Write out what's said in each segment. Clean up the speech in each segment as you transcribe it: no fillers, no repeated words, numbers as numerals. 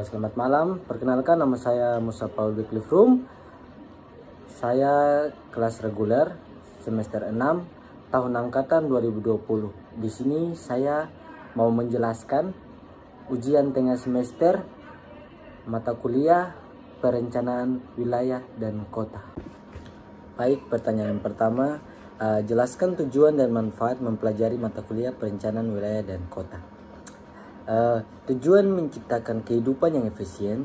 Selamat malam, perkenalkan nama saya Musa Paul Wycliffe. Saya kelas reguler semester 6 tahun angkatan 2020. Di sini saya mau menjelaskan ujian tengah semester mata kuliah perencanaan wilayah dan kota. Baik, pertanyaan pertama, jelaskan tujuan dan manfaat mempelajari mata kuliah perencanaan wilayah dan kota. Tujuan menciptakan kehidupan yang efisien,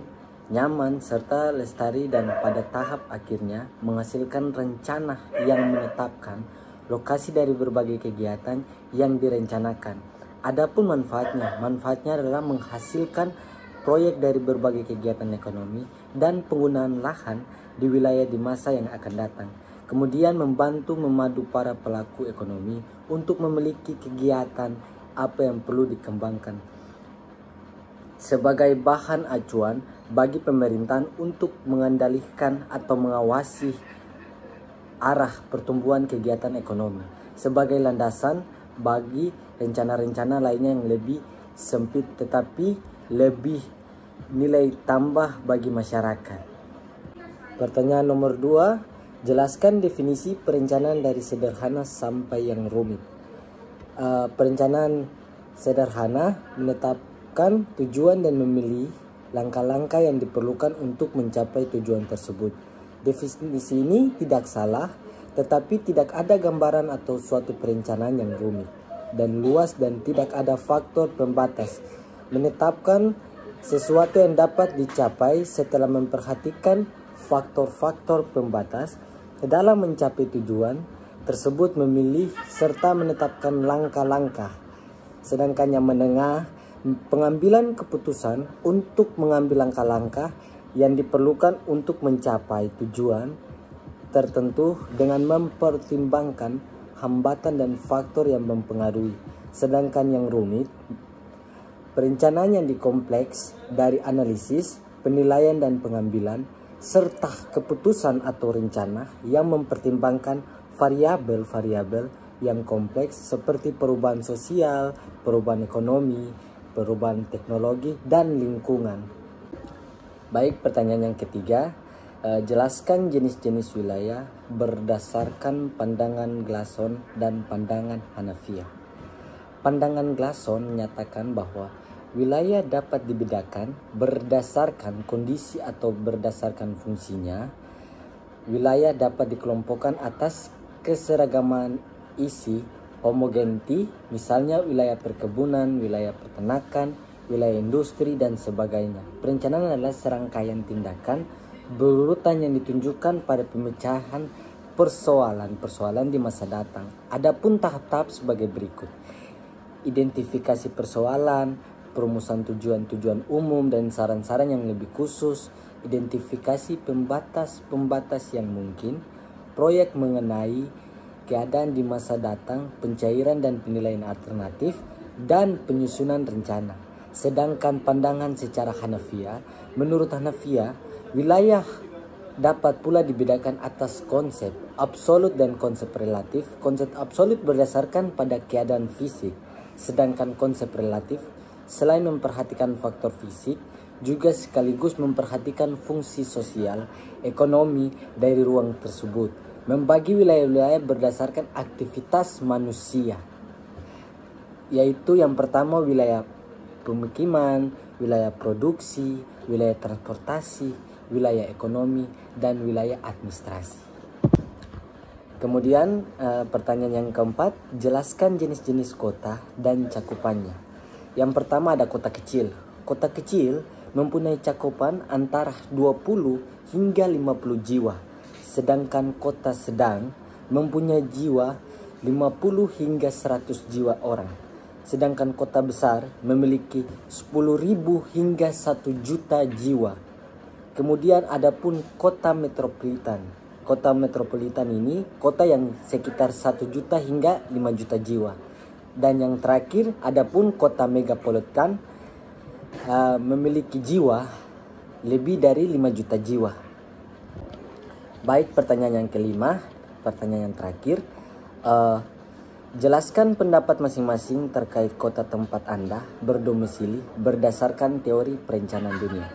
nyaman, serta lestari, dan pada tahap akhirnya menghasilkan rencana yang menetapkan lokasi dari berbagai kegiatan yang direncanakan. Adapun manfaatnya adalah menghasilkan proyek dari berbagai kegiatan ekonomi dan penggunaan lahan di wilayah di masa yang akan datang. Kemudian membantu memadu para pelaku ekonomi untuk memiliki kegiatan apa yang perlu dikembangkan sebagai bahan acuan bagi pemerintahan untuk mengendalikan atau mengawasi arah pertumbuhan kegiatan ekonomi sebagai landasan bagi rencana-rencana lainnya yang lebih sempit tetapi lebih nilai tambah bagi masyarakat. Pertanyaan nomor 2, jelaskan definisi perencanaan dari sederhana sampai yang rumit. Perencanaan sederhana menetapkan tujuan dan memilih langkah-langkah yang diperlukan untuk mencapai tujuan tersebut. Definisi ini tidak salah, tetapi tidak ada gambaran atau suatu perencanaan yang rumit dan luas dan tidak ada faktor pembatas. Menetapkan sesuatu yang dapat dicapai setelah memperhatikan faktor-faktor pembatas dalam mencapai tujuan tersebut, memilih serta menetapkan langkah-langkah. Sedangkan yang menengah, pengambilan keputusan untuk mengambil langkah-langkah yang diperlukan untuk mencapai tujuan tertentu dengan mempertimbangkan hambatan dan faktor yang mempengaruhi. Sedangkan yang rumit, perencanaan yang dikompleks dari analisis, penilaian dan pengambilan serta keputusan atau rencana yang mempertimbangkan variabel-variabel yang kompleks seperti perubahan sosial, perubahan ekonomi, perubahan teknologi, dan lingkungan. Baik, pertanyaan yang ketiga, jelaskan jenis-jenis wilayah berdasarkan pandangan Glasson dan pandangan Hanafiya. Pandangan Glasson menyatakan bahwa wilayah dapat dibedakan berdasarkan kondisi atau berdasarkan fungsinya. Wilayah dapat dikelompokkan atas keseragaman isi homogeniti, misalnya wilayah perkebunan, wilayah peternakan, wilayah industri, dan sebagainya. Perencanaan adalah serangkaian tindakan berurutan yang ditunjukkan pada pemecahan persoalan-persoalan di masa datang. Adapun tahap-tahap sebagai berikut: identifikasi persoalan, perumusan tujuan-tujuan umum dan saran-saran yang lebih khusus, identifikasi pembatas-pembatas yang mungkin, proyek mengenai keadaan di masa datang, pencairan dan penilaian alternatif, dan penyusunan rencana. Sedangkan pandangan secara Hanafiya, menurut Hanafiya, wilayah dapat pula dibedakan atas konsep absolut dan konsep relatif. Konsep absolut berdasarkan pada keadaan fisik, sedangkan konsep relatif selain memperhatikan faktor fisik, juga sekaligus memperhatikan fungsi sosial, ekonomi dari ruang tersebut. Membagi wilayah-wilayah berdasarkan aktivitas manusia, yaitu yang pertama wilayah pemukiman, wilayah produksi, wilayah transportasi, wilayah ekonomi, dan wilayah administrasi. Kemudian pertanyaan yang keempat, jelaskan jenis-jenis kota dan cakupannya. Yang pertama ada kota kecil. Kota kecil mempunyai cakupan antara 20 hingga 50 jiwa. Sedangkan kota sedang mempunyai jiwa 50 hingga 100 jiwa orang. Sedangkan kota besar memiliki 10.000 hingga 1 juta jiwa. Kemudian adapun kota metropolitan. Kota metropolitan ini kota yang sekitar 1 juta hingga 5 juta jiwa. Dan yang terakhir adapun kota megapolitan memiliki jiwa lebih dari 5 juta jiwa. Baik, pertanyaan yang kelima, pertanyaan yang terakhir, Jelaskan pendapat masing-masing terkait kota tempat Anda berdomisili berdasarkan teori perencanaan dunia.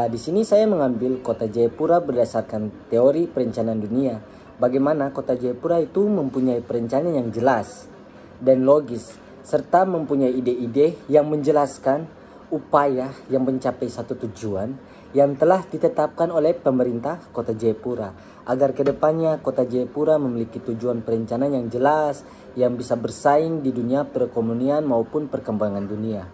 Di sini saya mengambil kota Jayapura berdasarkan teori perencanaan dunia. Bagaimana kota Jayapura itu mempunyai perencanaan yang jelas dan logis, serta mempunyai ide-ide yang menjelaskan upaya yang mencapai satu tujuan yang telah ditetapkan oleh pemerintah kota Jayapura, agar kedepannya kota Jayapura memiliki tujuan perencanaan yang jelas yang bisa bersaing di dunia perekonomian maupun perkembangan dunia.